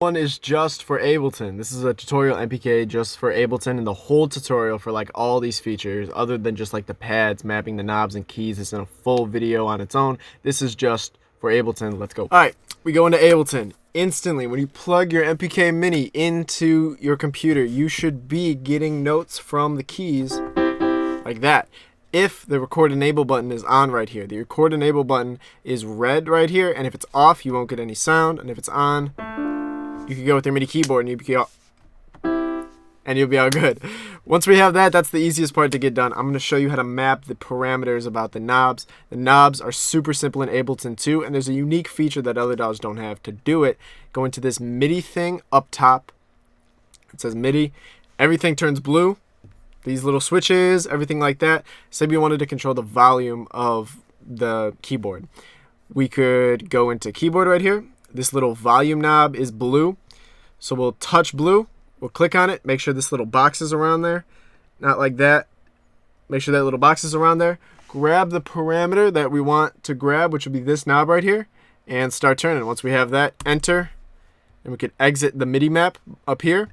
One is just for Ableton. This is a tutorial MPK just for Ableton, and the whole tutorial for like all these features, other than just like the pads, mapping the knobs and keys, is in a full video on its own. This is just for Ableton. Let's go. All right, we go into Ableton. Instantly, when you plug your MPK Mini into your computer, you should be getting notes from the keys like that. If the record enable button is on right here, the record enable button is red right here, and if it's off, you won't get any sound, and if it's on, you can go with your MIDI keyboard and you'll be all good. Once we have that, that's the easiest part to get done. I'm going to show you how to map the parameters about the knobs. The knobs are super simple in Ableton too, and there's a unique feature that other DAWs don't have. To do it, go into this MIDI thing up top. It says MIDI. Everything turns blue. These little switches, everything like that. Say we wanted to control the volume of the keyboard. We could go into keyboard right here. This little volume knob is blue, so we'll touch blue, we'll click on it, make sure this little box is around there, not like that, make sure that little box is around there, grab the parameter that we want to grab, which would be this knob right here, and start turning. Once we have that, enter, and we can exit the MIDI map up here,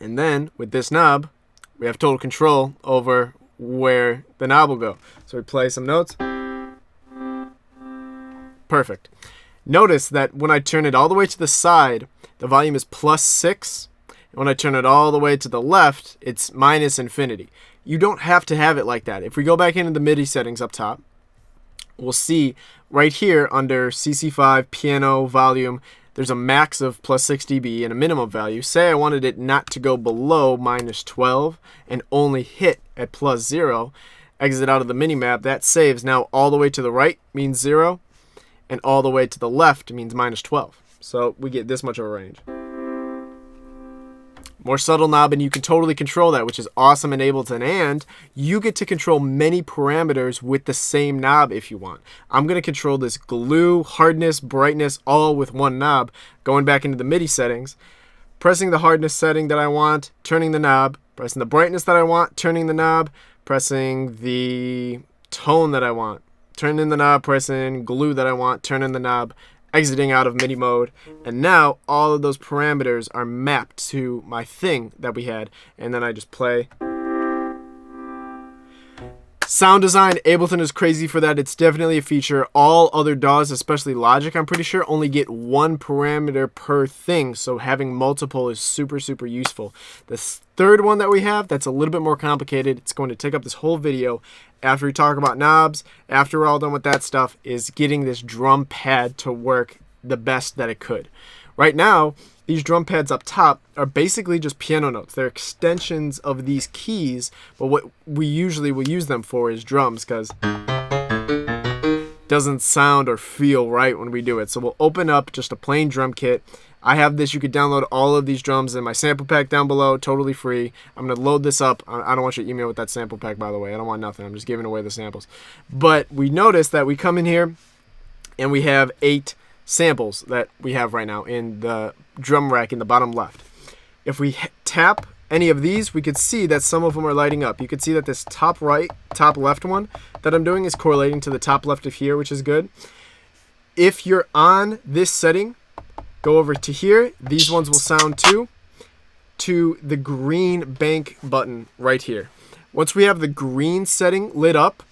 and then with this knob, we have total control over where the knob will go. So we play some notes. Perfect. Notice that when I turn it all the way to the side, the volume is +6. And when I turn it all the way to the left, it's -infinity. You don't have to have it like that. If we go back into the MIDI settings up top, we'll see right here under CC5 piano volume, there's a max of +6 dB and a minimum value. Say I wanted it not to go below -12 and only hit at +0. Exit out of the mini map. That saves. Now all the way to the right means 0. And all the way to the left means -12. So we get this much of a range. More subtle knob, and you can totally control that, which is awesome in Ableton. And you get to control many parameters with the same knob if you want. I'm going to control this glue, hardness, brightness, all with one knob. Going back into the MIDI settings, pressing the hardness setting that I want, turning the knob, pressing the brightness that I want, turning the knob, pressing the tone that I want, turning the knob, pressing glue that I want, turning the knob, exiting out of MIDI mode, and now all of those parameters are mapped to my thing that we had, and then I just play. Sound design, Ableton is crazy for that. It's definitely a feature. All other DAWs, especially Logic, I'm pretty sure, only get one parameter per thing, so having multiple is super, super useful. The third one that we have that's a little bit more complicated, it's going to take up this whole video after we talk about knobs, after we're all done with that stuff, is getting this drum pad to work the best that it could. Right now, these drum pads up top are basically just piano notes. They're extensions of these keys, but what we usually will use them for is drums, because it doesn't sound or feel right when we do it. So we'll open up just a plain drum kit. I have this. You could download all of these drums in my sample pack down below, totally free. I'm going to load this up. I don't want your email with that sample pack, by the way. I don't want nothing. I'm just giving away the samples. But we notice that we come in here and we have 8 samples that we have right now in the drum rack in the bottom left. If we tap any of these, we could see that some of them are lighting up. You could see that this top right, top left one that I'm doing is correlating to the top left of here, which is good. If you're on this setting, go over to here. These ones will sound to the green bank button right here. Once we have the green setting lit up,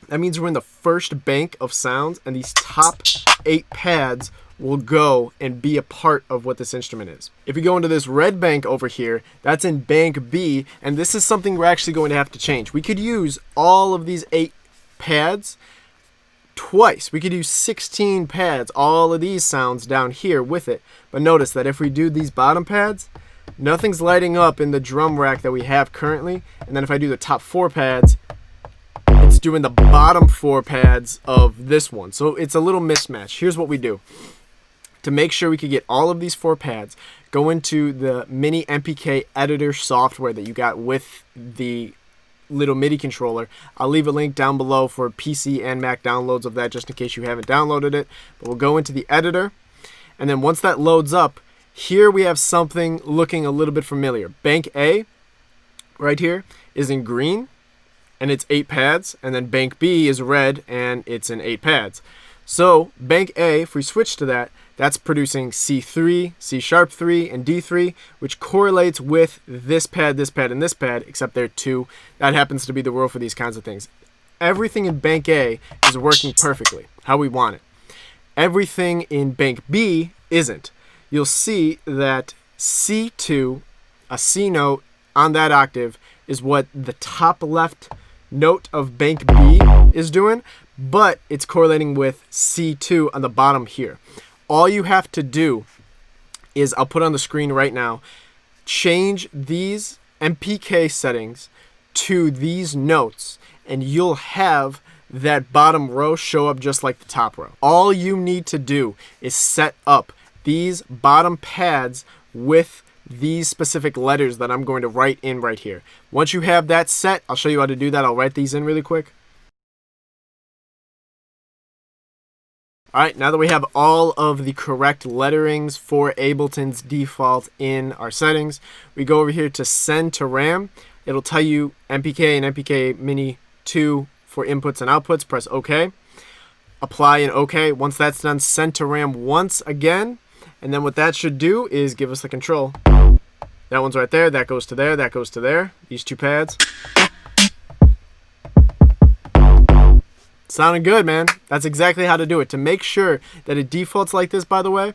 that means we're in the first bank of sounds, and these top 8 pads will go and be a part of what this instrument is. If you go into this red bank over here, that's in bank B, and this is something we're actually going to have to change. We could use all of these 8 pads twice. We could use 16 pads, all of these sounds down here with it. But notice that if we do these bottom pads, nothing's lighting up in the drum rack that we have currently. And then if I do the top 4 pads, it's doing the bottom 4 pads of this one. So it's a little mismatch. Here's what we do. To make sure we could get all of these 4 pads, go into the mini MPK editor software that you got with the little MIDI controller. I'll leave a link down below for PC and Mac downloads of that, just in case you haven't downloaded it. But we'll go into the editor, and then once that loads up, here we have something looking a little bit familiar. Bank A right here is in green, and it's 8 pads, and then bank B is red, and it's in 8 pads. So bank A, if we switch to that, That's producing C3, C sharp 3, and D3, which correlates with this pad, and this pad, except they're 2. That happens to be the rule for these kinds of things. Everything in bank A is working perfectly, how we want it. Everything in bank B isn't. You'll see that C2, a C note on that octave, is what the top left note of bank B is doing, but it's correlating with C2 on the bottom here. All you have to do is, I'll put on the screen right now, change these MPK settings to these notes, and you'll have that bottom row show up just like the top row. All you need to do is set up these bottom pads with these specific letters that I'm going to write in right here. Once you have that set, I'll show you how to do that. I'll write these in really quick. Alright, now that we have all of the correct letterings for Ableton's default in our settings, we go over here to send to RAM. It'll tell you MPK and MPK Mini 2 for inputs and outputs. Press OK. Apply and OK. Once that's done, send to RAM once again. And then what that should do is give us the control. That one's right there. That goes to there. That goes to there. These 2 pads. Sounding good, man. That's exactly how to do it. To make sure that it defaults like this, by the way,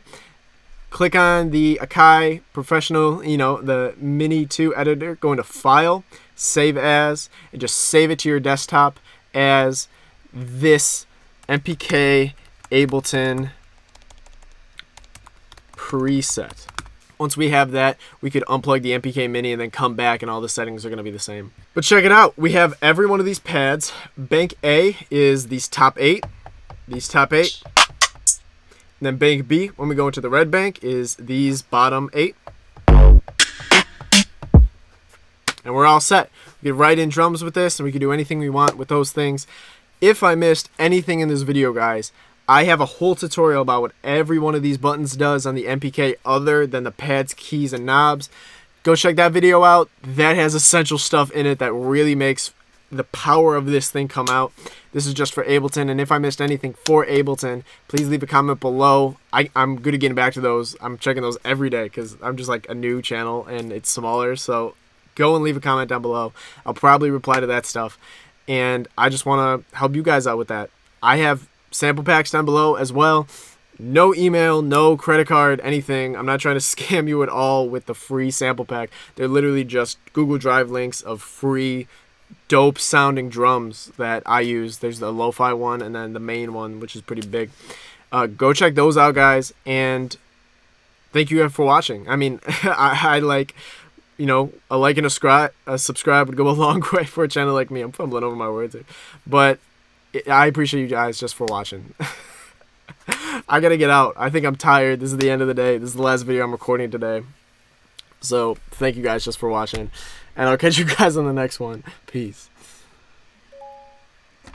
click on the Akai Professional, the Mini 2 editor, go into File, Save As, and just save it to your desktop as this MPK Ableton preset. Once we have that, we could unplug the MPK Mini and then come back and all the settings are going to be the same. But check it out. We have every one of these pads. Bank A is these top 8. And then bank B, when we go into the red bank, is these bottom 8. And we're all set. We can write in drums with this, and we can do anything we want with those things. If I missed anything in this video, guys, I have a whole tutorial about what every one of these buttons does on the MPK other than the pads, keys, and knobs. Go check that video out. That has essential stuff in it that really makes the power of this thing come out. This is just for Ableton, and if I missed anything for Ableton, please leave a comment below. I'm good at getting back to those. I'm checking those every day because I'm just like a new channel and it's smaller, so go and leave a comment down below. I'll probably reply to that stuff, and I just want to help you guys out with that. I have sample packs down below as well. No email, no credit card, anything. I'm not trying to scam you at all with the free sample pack. They're literally just Google Drive links of free dope sounding drums that I use. There's the lo-fi one and then the main one, which is pretty big. Go check those out, guys, and thank you for watching. I mean, I like, a like and a subscribe would go a long way for a channel like me. I'm fumbling over my words here, but I appreciate you guys just for watching. I gotta get out. I think I'm tired. This is the end of the day. This is the last video I'm recording today. So thank you guys just for watching, and I'll catch you guys on the next one. Peace.